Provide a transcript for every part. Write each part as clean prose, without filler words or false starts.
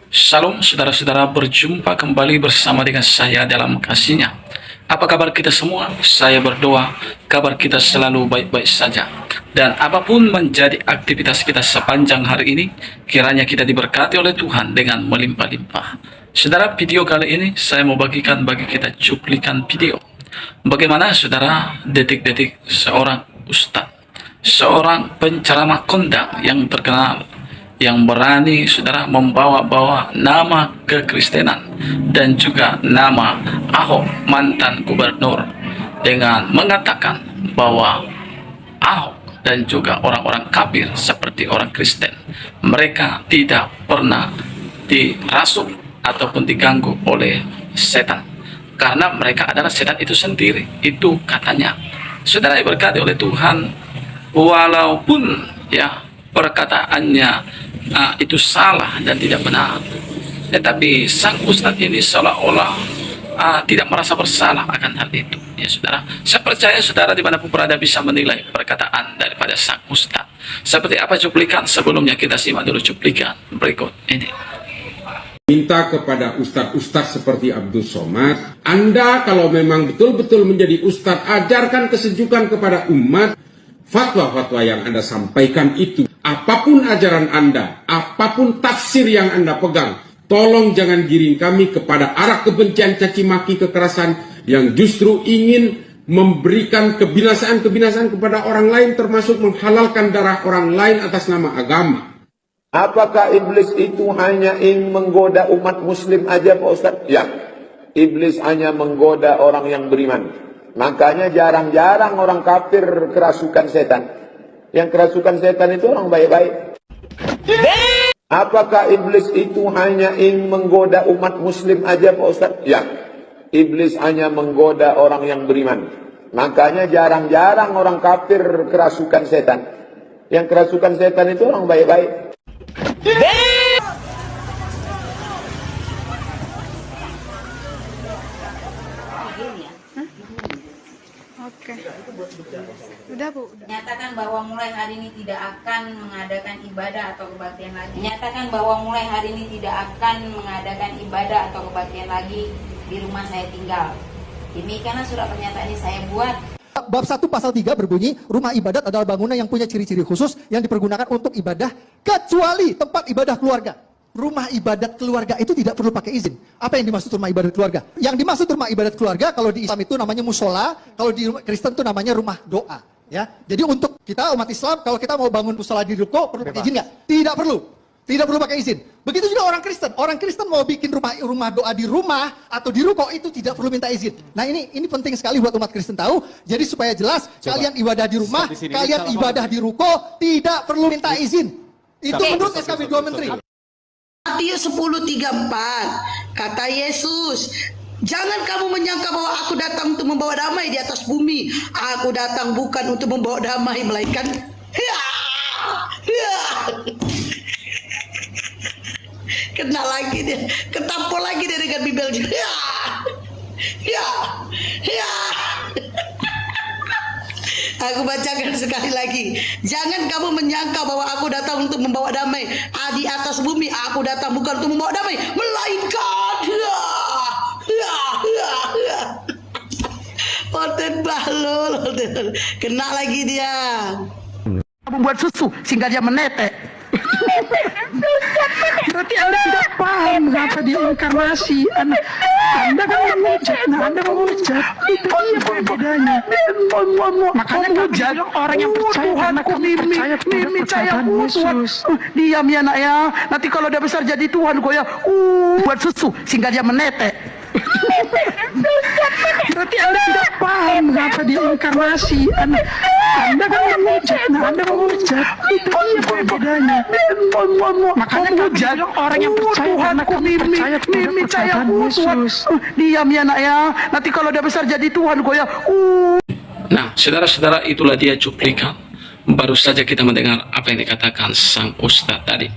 Shalom saudara-saudara, berjumpa kembali bersama dengan saya dalam kasih-Nya. Apa kabar kita semua? Saya berdoa kabar kita selalu baik-baik saja. Dan apapun menjadi aktivitas kita sepanjang hari ini, kiranya kita diberkati oleh Tuhan dengan melimpah-limpah. Saudara, video kali ini saya mau bagikan bagi kita cuplikan video. Bagaimana saudara detik-detik seorang ustadz, seorang penceramah kondang yang terkenal, yang berani saudara membawa-bawa nama kekristenan dan juga nama Ahok mantan gubernur dengan mengatakan bahwa Ahok dan juga orang-orang kafir seperti orang Kristen, mereka tidak pernah dirasuk ataupun diganggu oleh setan karena mereka adalah setan itu sendiri. Itu katanya. Saudara diberkati oleh Tuhan, walaupun ya perkataannya itu salah dan tidak benar, tetapi sang ustadz ini seolah-olah tidak merasa bersalah akan hal itu. Ya saudara, saya percaya saudara dimanapun berada bisa menilai perkataan daripada sang ustadz. Seperti apa cuplikan? Sebelumnya kita simak dulu cuplikan berikut ini. Minta kepada ustadz-ustadz seperti Abdul Somad, Anda kalau memang betul-betul menjadi ustadz, ajarkan kesejukan kepada umat. Fatwa-fatwa yang Anda sampaikan itu, apapun ajaran Anda, apapun tafsir yang Anda pegang, tolong jangan giring kami kepada arah kebencian, caci maki, kekerasan yang justru ingin memberikan kebinasaan-kebinasaan kepada orang lain, termasuk menghalalkan darah orang lain atas nama agama. Apakah iblis itu hanya ingin menggoda umat muslim aja Pak Ustaz? Ya, iblis hanya menggoda orang yang beriman. Makanya jarang-jarang orang kafir kerasukan setan. Yang kerasukan setan itu orang baik-baik. Apakah iblis itu hanya ingin menggoda umat muslim aja Pak Ustaz? Ya, iblis hanya menggoda orang yang beriman. Makanya jarang-jarang orang kafir kerasukan setan. Yang kerasukan setan itu orang baik-baik. Oke. Udah Bu. Nyatakan bahwa mulai hari ini tidak akan mengadakan ibadah atau kebaktian lagi. Nyatakan bahwa mulai hari ini tidak akan mengadakan ibadah atau kebaktian lagi di rumah saya tinggal. Demikianlah surat pernyataan ini saya buat. Bab 1 pasal 3 berbunyi, rumah ibadat adalah bangunan yang punya ciri-ciri khusus yang dipergunakan untuk ibadah kecuali tempat ibadah keluarga. Rumah ibadat keluarga itu tidak perlu pakai izin. Apa yang dimaksud rumah ibadat keluarga? Yang dimaksud rumah ibadat keluarga kalau di Islam itu namanya musola, kalau di Kristen itu namanya rumah doa. Ya, jadi untuk kita umat Islam kalau kita mau bangun musola di ruko perlu pakai izin nggak? Tidak perlu. Tidak perlu pakai izin. Begitu juga orang Kristen. Orang Kristen mau bikin rumah doa di rumah atau di ruko itu tidak perlu minta izin. Nah ini penting sekali buat umat Kristen tahu. Jadi supaya jelas, kalian ibadah di rumah, kalian ibadah di ruko tidak perlu minta izin. Itu menurut SKB 2 Menteri. Matius 10:34 kata Yesus, jangan kamu menyangka bahwa aku datang untuk membawa damai di atas bumi. Aku datang bukan untuk membawa damai, melainkan kena lagi dia, ketampol lagi dia dengan bibelnya. Aku bacakan sekali lagi. Jangan kamu menyangka bahwa aku datang untuk membawa damai di atas bumi. Aku datang bukan untuk membawa damai, melainkan Oten balol, kena lagi dia. Membuat susu sehingga dia menetek. Berarti Anda tidak paham mengapa dia inkarnasi. Anda kan menghujat, Anda menghujat. Itu dia bedanya. Makanya menghujat orang yang percaya karena kami percaya kepada percayaan Yesus. Diam ya nak ya. Nanti kalau dia besar jadi Tuhan kok ya. Buat susu sehingga dia menetek. Berarti Anda tidak paham mengapa dia inkarnasi. Anda kan menghujat, Anda menghujat. Itu dia bedanya. Makanya menghujat orang yang percaya karena kami percaya kepada percayaan Yesus. Diam ya nak ya. Nanti kalau dia besar jadi Tuhan kok ya. Nah, saudara-saudara, itulah dia cuplikan. Baru saja kita mendengar apa yang dikatakan sang ustadz tadi,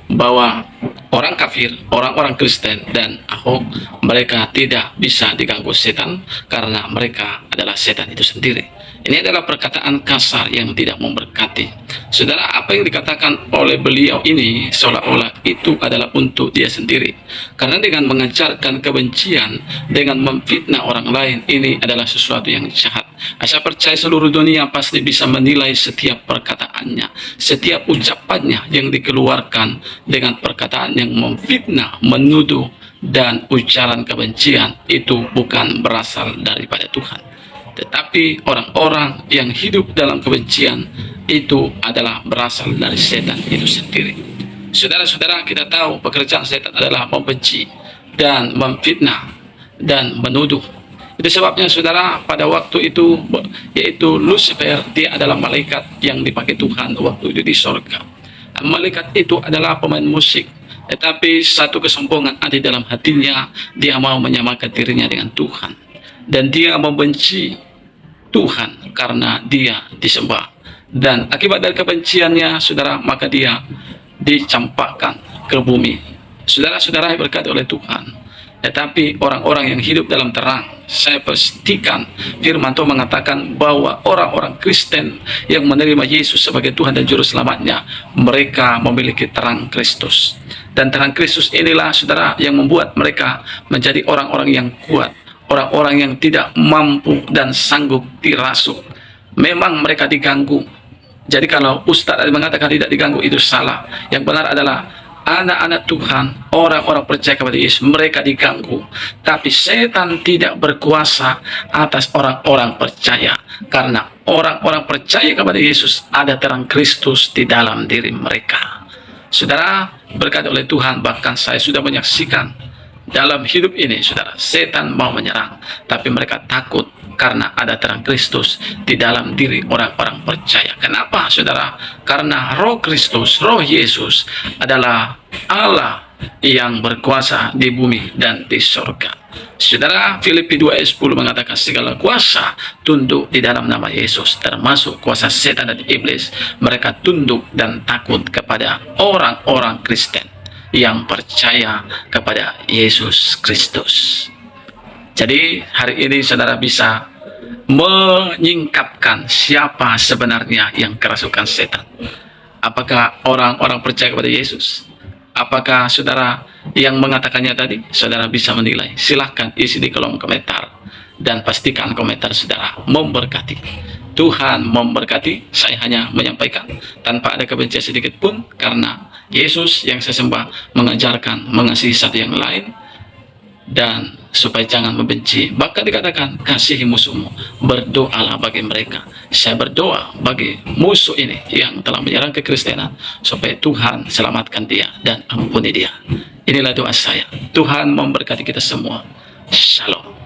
bahwa orang kafir, orang-orang Kristen dan Ahok, mereka tidak bisa diganggu setan karena mereka adalah setan itu sendiri. Ini adalah perkataan kasar yang tidak memberkati. Saudara, apa yang dikatakan oleh beliau ini seolah-olah itu adalah untuk dia sendiri. Karena dengan mengajarkan kebencian, dengan memfitnah orang lain, ini adalah sesuatu yang jahat. Saya percaya seluruh dunia pasti bisa menilai setiap perkataannya, setiap ucapannya yang dikeluarkan dengan perkataan yang memfitnah, menuduh, dan ucapan kebencian itu bukan berasal daripada Tuhan. Tetapi orang-orang yang hidup dalam kebencian itu adalah berasal dari setan itu sendiri. Saudara-saudara, kita tahu pekerjaan setan adalah membenci dan memfitnah dan menuduh. Itu sebabnya saudara, pada waktu itu, yaitu Lucifer, dia adalah malaikat yang dipakai Tuhan waktu itu di sorga. Malaikat itu adalah pemain musik, tetapi satu kesombongan ada di dalam hatinya. Dia mau menyamakan dirinya dengan Tuhan, dan dia membenci Tuhan karena dia disembah. Dan akibat dari kebenciannya, saudara, maka dia dicampakkan ke bumi. Saudara-saudara yang berkati oleh Tuhan, tetapi orang-orang yang hidup dalam terang, saya pastikan firman Tuhan mengatakan bahwa orang-orang Kristen yang menerima Yesus sebagai Tuhan dan Juru Selamatnya, mereka memiliki terang Kristus. Dan terang Kristus inilah, saudara, yang membuat mereka menjadi orang-orang yang kuat, orang-orang yang tidak mampu dan sanggup dirasuk. Memang mereka diganggu. Jadi kalau Ustadz mengatakan tidak diganggu, itu salah. Yang benar adalah anak-anak Tuhan, orang-orang percaya kepada Yesus, mereka diganggu. Tapi setan tidak berkuasa atas orang-orang percaya, karena orang-orang percaya kepada Yesus ada terang Kristus di dalam diri mereka. Saudara, berkat oleh Tuhan, bahkan saya sudah menyaksikan dalam hidup ini, saudara, setan mau menyerang, tapi mereka takut karena ada terang Kristus di dalam diri orang-orang percaya. Kenapa, saudara? Karena roh Kristus, roh Yesus adalah Allah yang berkuasa di bumi dan di surga. Saudara, Filipi 2 ayat 10 mengatakan segala kuasa tunduk di dalam nama Yesus, termasuk kuasa setan dan iblis. Mereka tunduk dan takut kepada orang-orang Kristen yang percaya kepada Yesus Kristus. Jadi hari ini saudara bisa menyingkapkan siapa sebenarnya yang kerasukan setan. Apakah orang-orang percaya kepada Yesus? Apakah saudara yang mengatakannya tadi? Saudara bisa menilai. Silahkan isi di kolom komentar, dan pastikan komentar saudara memberkati. Tuhan memberkati. Saya hanya menyampaikan tanpa ada kebencian sedikit pun, karena Yesus yang saya sembah mengajarkan mengasihi satu yang lain, dan supaya jangan membenci. Bahkan dikatakan kasihi musuhmu, berdoalah bagi mereka. Saya berdoa bagi musuh ini yang telah menyerang kekristenan, supaya Tuhan selamatkan dia dan ampuni dia. Inilah doa saya. Tuhan memberkati kita semua. Shalom.